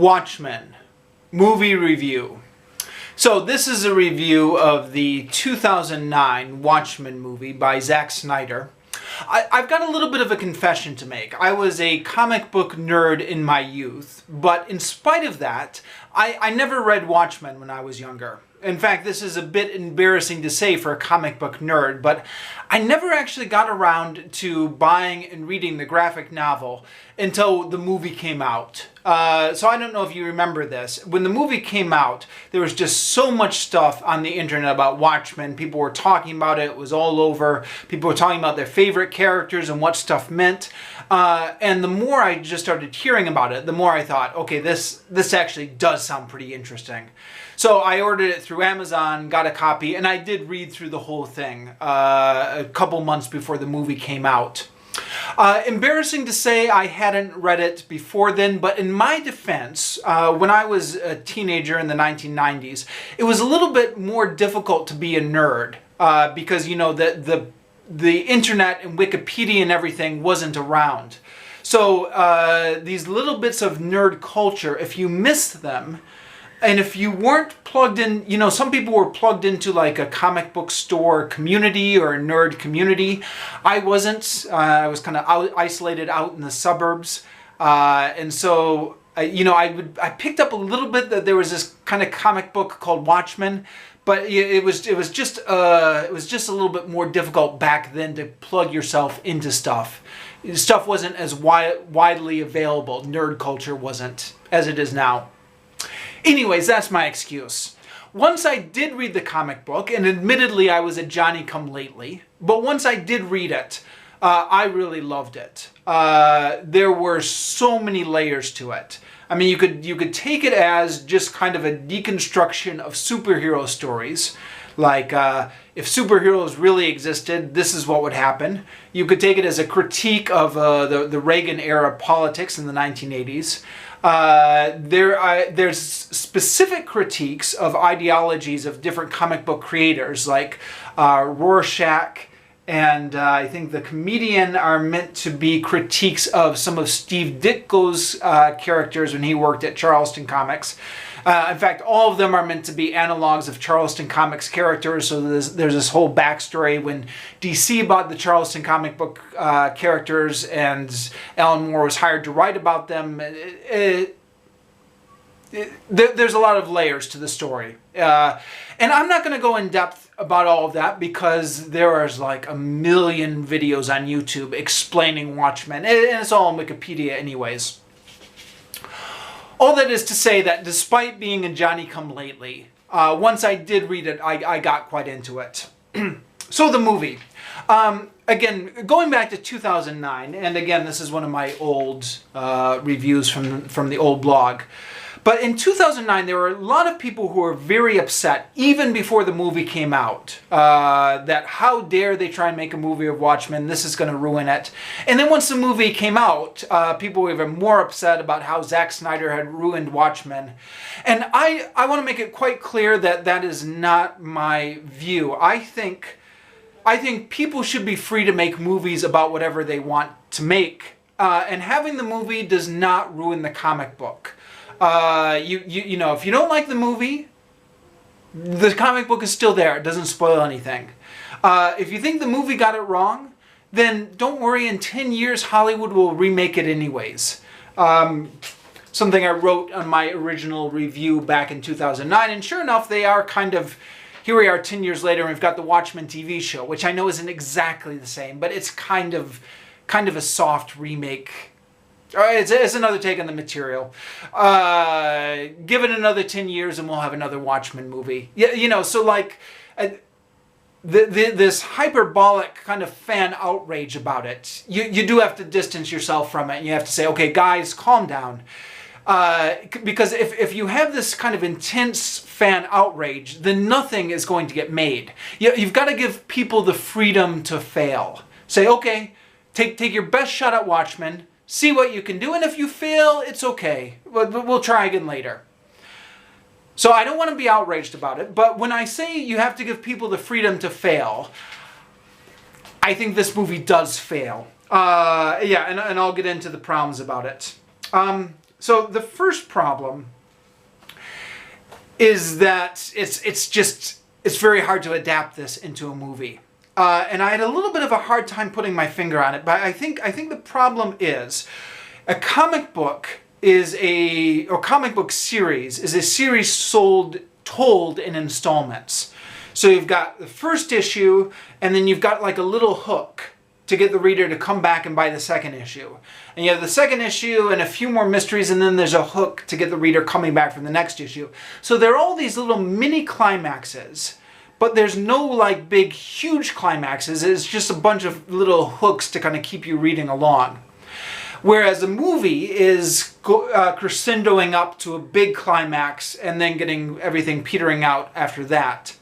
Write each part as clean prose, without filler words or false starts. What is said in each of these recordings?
Watchmen movie review. So this is a review of the 2009 Watchmen movie by Zack Snyder. I've got a little bit of a confession to make. I was a comic book nerd in my youth, but in spite of that, I never read Watchmen when I was younger. In fact, this is a bit embarrassing to say for a comic book nerd, but I never actually got around to buying and reading the graphic novel until the movie came out. So I don't know if you remember this. When the movie came out, there was just so much stuff on the internet about Watchmen. People were talking about it. It was all over. People were talking about their favorite characters and what stuff meant. And the more I just started hearing about it, the more I thought, okay, this actually does sound pretty interesting. So I ordered it through Amazon, got a copy, and I did read through the whole thing a couple months before the movie came out. Embarrassing to say I hadn't read it before then, but in my defense, when I was a teenager in the 1990s, it was a little bit more difficult to be a nerd because, you know, the internet and Wikipedia and everything wasn't around. So these little bits of nerd culture, if you missed them, and if you weren't plugged in, you know, some people were plugged into like a comic book store community or a nerd community. I wasn't. I was kind of isolated out in the suburbs. And so, you know, I picked up a little bit that there was this kind of comic book called Watchmen, but it was just a little bit more difficult back then to plug yourself into stuff. Stuff wasn't as widely available. Nerd culture wasn't as it is now. Anyways, that's my excuse. Once I did read the comic book, and admittedly I was a Johnny-come-lately, but once I did read it, I really loved it. There were so many layers to it. I mean, you could take it as just kind of a deconstruction of superhero stories. Like, if superheroes really existed, this is what would happen. You could take it as a critique of the Reagan-era politics in the 1980s. There's specific critiques of ideologies of different comic book creators, like Rorschach and I think The Comedian are meant to be critiques of some of Steve Ditko's characters when he worked at Charleston Comics. In fact, all of them are meant to be analogs of Charleston Comics characters, so there's this whole backstory when DC bought the Charleston comic book characters and Alan Moore was hired to write about them. There's a lot of layers to the story. And I'm not going to go in depth about all of that because there is like a million videos on YouTube explaining Watchmen, and it's all on Wikipedia anyways. All that is to say that despite being a Johnny-come-lately, once I did read it, I got quite into it. So the movie. Again, going back to 2009, and again, this is one of my old reviews from the old blog. But in 2009, there were a lot of people who were very upset, even before the movie came out, that how dare they try and make a movie of Watchmen, this is going to ruin it. And then once the movie came out, people were even more upset about how Zack Snyder had ruined Watchmen. And I want to make it quite clear that that is not my view. I think people should be free to make movies about whatever they want to make. And having the movie does not ruin the comic book. You know, if you don't like the movie, the comic book is still there. It doesn't spoil anything. If you think the movie got it wrong, then don't worry. In 10 years, Hollywood will remake it anyways. Something I wrote on my original review back in 2009, and sure enough, they are kind of... Here we are 10 years later, and we've got the Watchmen TV show, which I know isn't exactly the same, but it's kind of a soft remake. It's another take on the material. Give it another 10 years and we'll have another Watchmen movie. Yeah, you know, so like this hyperbolic kind of fan outrage about it, you do have to distance yourself from it. And you have to say, okay, guys, calm down. Because if you have this kind of intense fan outrage, then nothing is going to get made. You've got to give people the freedom to fail. Say, okay, take your best shot at Watchmen. See what you can do, and if you fail, it's okay. We'll try again later. So I don't want to be outraged about it, but when I say you have to give people the freedom to fail, I think this movie does fail. Yeah, and I'll get into the problems about it. So the first problem is that it's very hard to adapt this into a movie. And I had a little bit of a hard time putting my finger on it, but I think the problem is a comic book comic book series is a series told in installments. So you've got the first issue, and then you've got like a little hook to get the reader to come back and buy the second issue. And you have the second issue and a few more mysteries, and then there's a hook to get the reader coming back from the next issue. So there are all these little mini climaxes, but there's no like big, huge climaxes. It's just a bunch of little hooks to kind of keep you reading along. Whereas a movie is crescendoing up to a big climax and then getting everything petering out after that.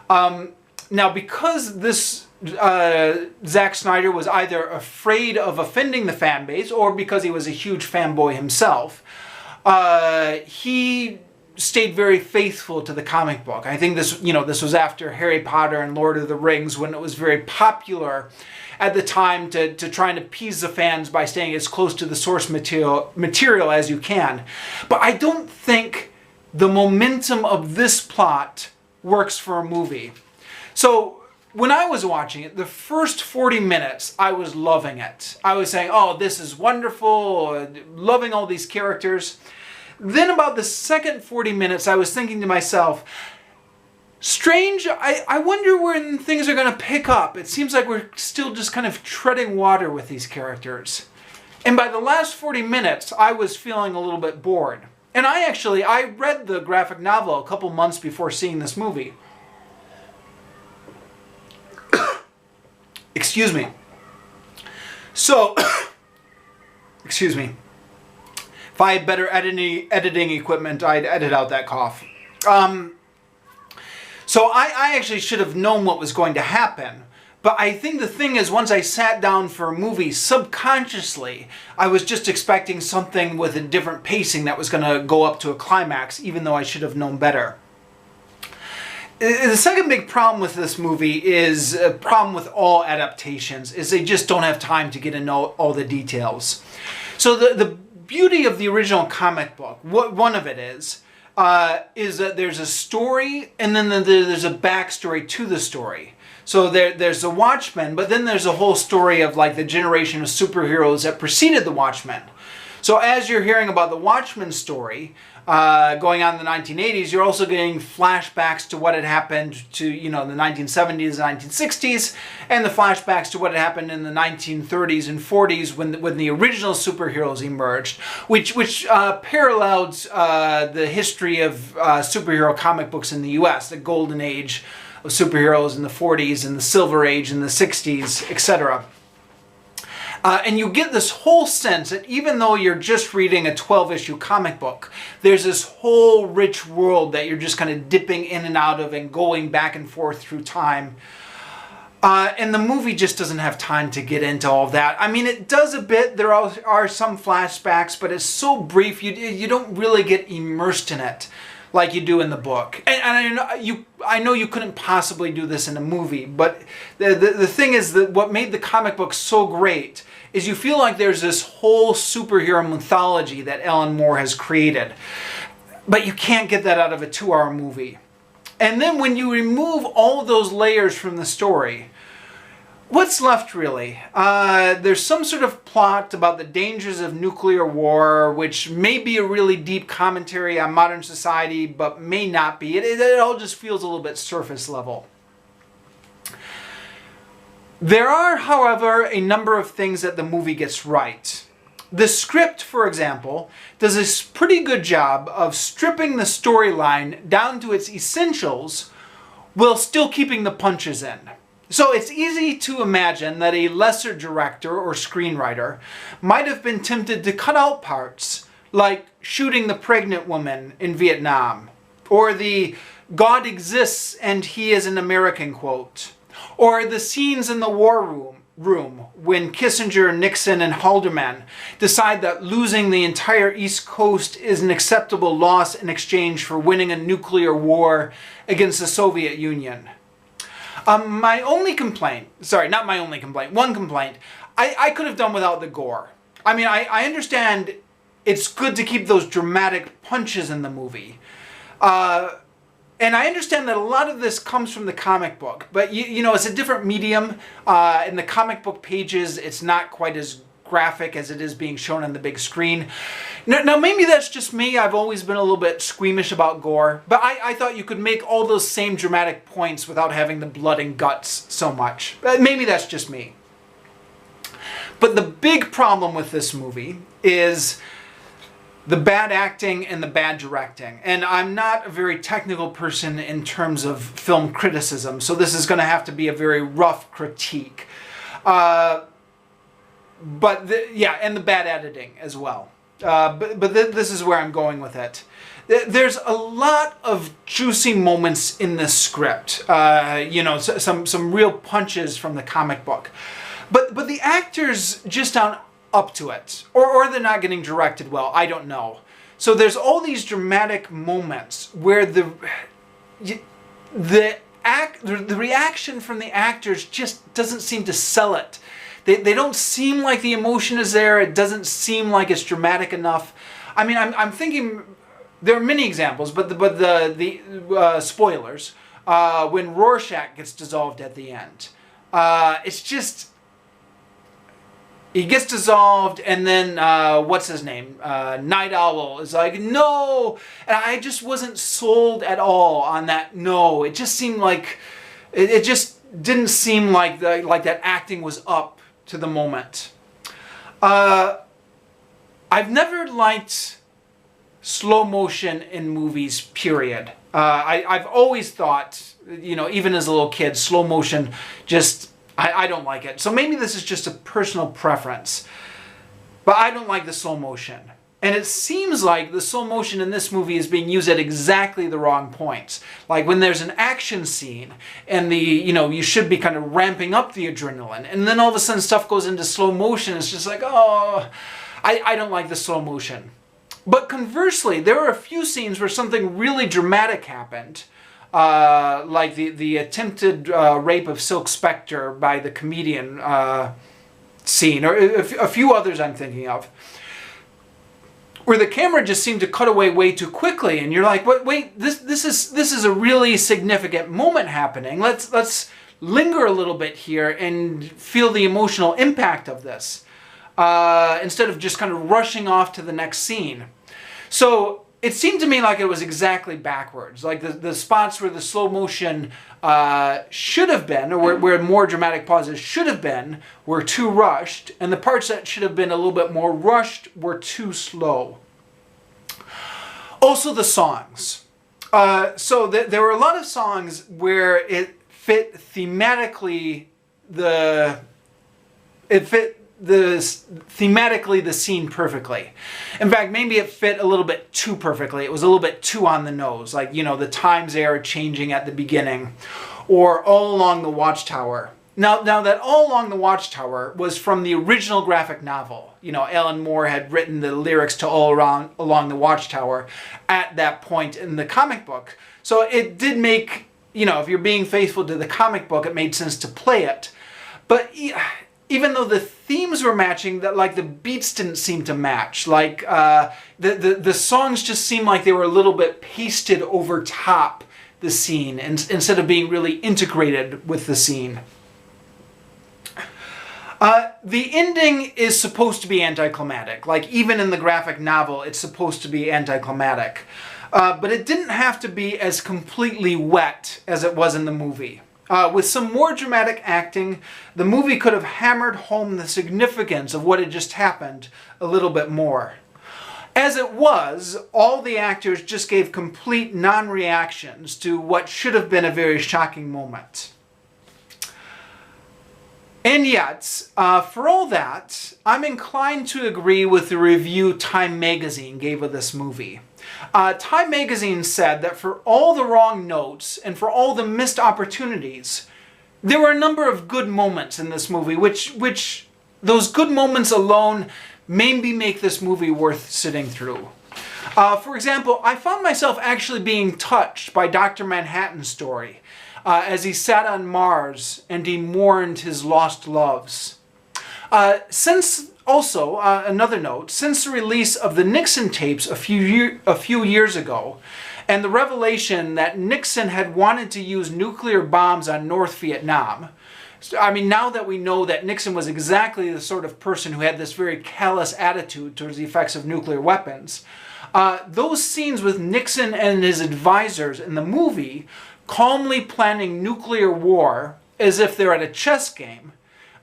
Now, because this Zack Snyder was either afraid of offending the fan base or because he was a huge fanboy himself, he stayed very faithful to the comic book. I think this was after Harry Potter and Lord of the Rings, when it was very popular at the time to try and appease the fans by staying as close to the source material as you can. But I don't think the momentum of this plot works for a movie. So when I was watching it, the first 40 minutes, I was loving it. I was saying, oh, this is wonderful, loving all these characters. Then about the second 40 minutes, I was thinking to myself, strange, I wonder when things are going to pick up. It seems like we're still just kind of treading water with these characters. And by the last 40 minutes, I was feeling a little bit bored. And I read the graphic novel a couple months before seeing this movie. Excuse me. So, excuse me. If I had better editing equipment, I'd edit out that cough. So I actually should have known what was going to happen. But I think the thing is, once I sat down for a movie, subconsciously, I was just expecting something with a different pacing that was going to go up to a climax, even though I should have known better. The second big problem with this movie is a problem with all adaptations, is they just don't have time to get into all the details. So the beauty of the original comic book, one of it is that there's a story and then there's a backstory to the story. So there's the Watchmen, but then there's a whole story of like the generation of superheroes that preceded the Watchmen. So as you're hearing about the Watchmen story going on in the 1980s, you're also getting flashbacks to what had happened to, the 1970s and 1960s, and the flashbacks to what had happened in the 1930s and 40s when the original superheroes emerged, which paralleled the history of superhero comic books in the US, the golden age of superheroes in the 40s and the silver age in the 60s, etc. And you get this whole sense that even though you're just reading a 12-issue comic book, there's this whole rich world that you're just kind of dipping in and out of and going back and forth through time. And the movie just doesn't have time to get into all of that. I mean, it does a bit. There are some flashbacks, but it's so brief, you don't really get immersed in it like you do in the book. And I know you couldn't possibly do this in a movie, but the thing is that what made the comic book so great is you feel like there's this whole superhero mythology that Alan Moore has created. But you can't get that out of a 2-hour movie. And then when you remove all of those layers from the story, what's left really? There's some sort of plot about the dangers of nuclear war, which may be a really deep commentary on modern society, but may not be. It all just feels a little bit surface level. There are, however, a number of things that the movie gets right. The script, for example, does a pretty good job of stripping the storyline down to its essentials while still keeping the punches in. So it's easy to imagine that a lesser director or screenwriter might have been tempted to cut out parts like shooting the pregnant woman in Vietnam, or the "God exists and he is an American" quote, or the scenes in the war room when Kissinger, Nixon, and Haldeman decide that losing the entire East Coast is an acceptable loss in exchange for winning a nuclear war against the Soviet Union. My only complaint, sorry, not my only complaint, one complaint, I could have done without the gore. I mean, I understand it's good to keep those dramatic punches in the movie. And I understand that a lot of this comes from the comic book, but you know, it's a different medium. In the comic book pages, it's not quite as graphic as it is being shown on the big screen. Now maybe that's just me. I've always been a little bit squeamish about gore, but I thought you could make all those same dramatic points without having the blood and guts so much. Maybe that's just me. But the big problem with this movie is the bad acting and the bad directing. And I'm not a very technical person in terms of film criticism, so this is going to have to be a very rough critique. And the bad editing as well. This is where I'm going with it. There's a lot of juicy moments in this script. You know, some real punches from the comic book. But the actors just aren't up to it. Or they're not getting directed well. I don't know. So there's all these dramatic moments where the reaction from the actors just doesn't seem to sell it. They don't seem like the emotion is there. It doesn't seem like it's dramatic enough. I mean, I'm thinking there are many examples, but the spoilers when Rorschach gets dissolved at the end. It's just he gets dissolved, and then what's his name? Night Owl is like, no, and I just wasn't sold at all on that. No, it just seemed like it just didn't seem like that acting was up to the moment. I've never liked slow motion in movies, period. I've always thought, you know, even as a little kid, slow motion just, I don't like it. So maybe this is just a personal preference. But I don't like the slow motion. And it seems like the slow motion in this movie is being used at exactly the wrong points. Like when there's an action scene and you should be kind of ramping up the adrenaline, and then all of a sudden stuff goes into slow motion. It's just like, oh, I don't like the slow motion. But conversely, there are a few scenes where something really dramatic happened. Like the attempted rape of Silk Spectre by the comedian scene, or a few others I'm thinking of, where the camera just seemed to cut away way too quickly, and you're like, wait, this is a really significant moment happening. Let's linger a little bit here and feel the emotional impact of this, instead of just kind of rushing off to the next scene. So it seemed to me like it was exactly backwards. Like the spots where the slow motion should have been, or where more dramatic pauses should have been, were too rushed, and the parts that should have been a little bit more rushed were too slow. Also the songs. So there were a lot of songs where it fit thematically the scene perfectly. In fact, maybe it fit a little bit too perfectly. It was a little bit too on the nose, like, you know, the times they are changing at the beginning, or All Along the Watchtower. Now that All Along the Watchtower was from the original graphic novel. You know, Alan Moore had written the lyrics to All Along the Watchtower at that point in the comic book. So it did make, you know, if you're being faithful to the comic book, it made sense to play it. But even though the themes were matching, that like the beats didn't seem to match. Like the songs just seemed like they were a little bit pasted over top the scene, instead of being really integrated with the scene. The ending is supposed to be anticlimactic. Like even in the graphic novel, it's supposed to be anticlimactic. But it didn't have to be as completely wet as it was in the movie. With some more dramatic acting, the movie could have hammered home the significance of what had just happened a little bit more. As it was, all the actors just gave complete non-reactions to what should have been a very shocking moment. And yet, for all that, I'm inclined to agree with the review Time Magazine gave of this movie. Time Magazine said that for all the wrong notes and for all the missed opportunities, there were a number of good moments in this movie, which those good moments alone maybe make this movie worth sitting through. For example, I found myself actually being touched by Dr. Manhattan's story as he sat on Mars and he mourned his lost loves. Since Also, another note, since the release of the Nixon tapes a few years ago, and the revelation that Nixon had wanted to use nuclear bombs on North Vietnam, I mean, now that we know that Nixon was exactly the sort of person who had this very callous attitude towards the effects of nuclear weapons, those scenes with Nixon and his advisors in the movie calmly planning nuclear war as if they're at a chess game,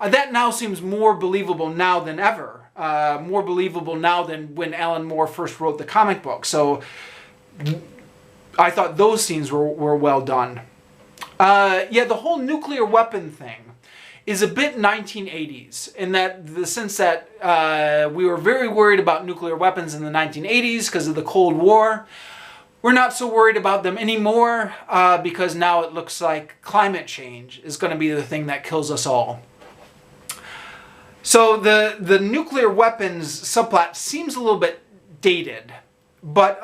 that now seems more believable now than ever. More believable now than when Alan Moore first wrote the comic book. So I thought those scenes were well done. Yeah, the whole nuclear weapon thing is a bit 1980s in that the sense that we were very worried about nuclear weapons in the 1980s because of the Cold War. We're not so worried about them anymore because now it looks like climate change is going to be the thing that kills us all. So the nuclear weapons subplot seems a little bit dated, but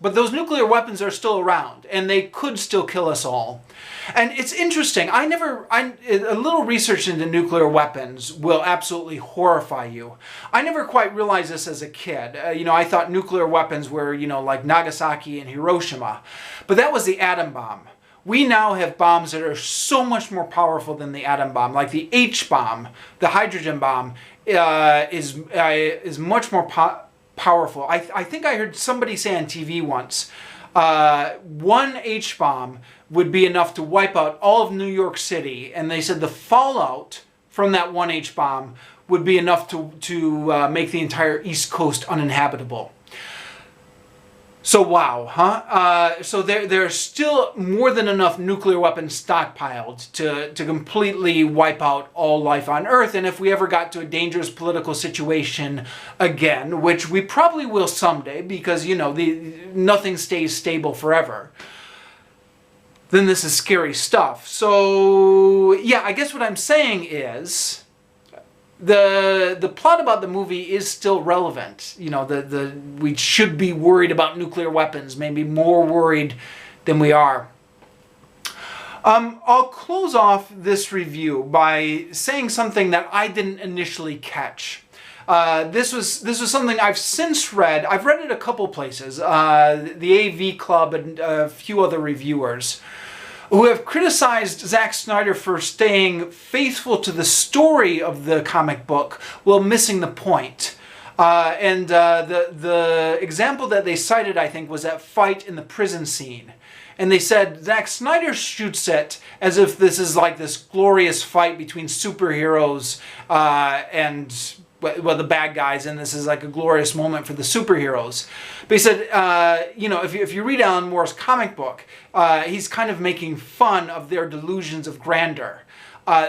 those nuclear weapons are still around, and they could still kill us all. And it's interesting. A little research into nuclear weapons will absolutely horrify you. I never quite realized this as a kid. I thought nuclear weapons were, like Nagasaki and Hiroshima, but that was the atom bomb. We now have bombs that are so much more powerful than the atom bomb. Like the H bomb, the hydrogen bomb, is much more powerful. I think I heard somebody say on TV once, one H bomb would be enough to wipe out all of New York City, and they said the fallout from that one H bomb would be enough to make the entire East Coast uninhabitable. So wow, huh? So there's still more than enough nuclear weapons stockpiled to completely wipe out all life on Earth. And if we ever got to a dangerous political situation again, which we probably will someday because, nothing stays stable forever, then this is scary stuff. So yeah, I guess what I'm saying is the plot about the movie is still relevant. We should be worried about nuclear weapons, maybe more worried than we are. I'll close off this review by saying something that I didn't initially catch. This was something I've since read. I've read it a couple places. The AV Club and a few other reviewers who have criticized Zack Snyder for staying faithful to the story of the comic book while missing the point. The example that they cited, I think, was that fight in the prison scene. And they said Zack Snyder shoots it as if this is like this glorious fight between superheroes and the bad guys, and this is like a glorious moment for the superheroes. But he said, if you read Alan Moore's comic book, he's kind of making fun of their delusions of grandeur.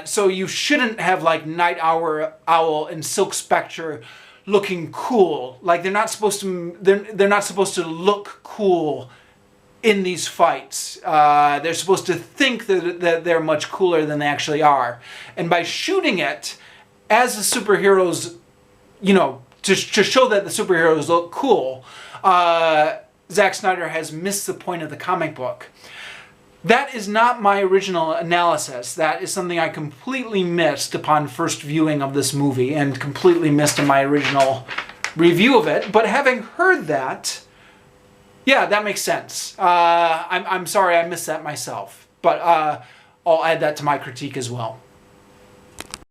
So you shouldn't have like Night Owl and Silk Spectre looking cool. Like they're not supposed to look cool in these fights. They're supposed to think that they're much cooler than they actually are. And by shooting it as the superheroes, to show that the superheroes look cool, Zack Snyder has missed the point of the comic book. That is not my original analysis. That is something I completely missed upon first viewing of this movie and completely missed in my original review of it. But having heard that, yeah, that makes sense. I'm sorry I missed that myself. But I'll add that to my critique as well.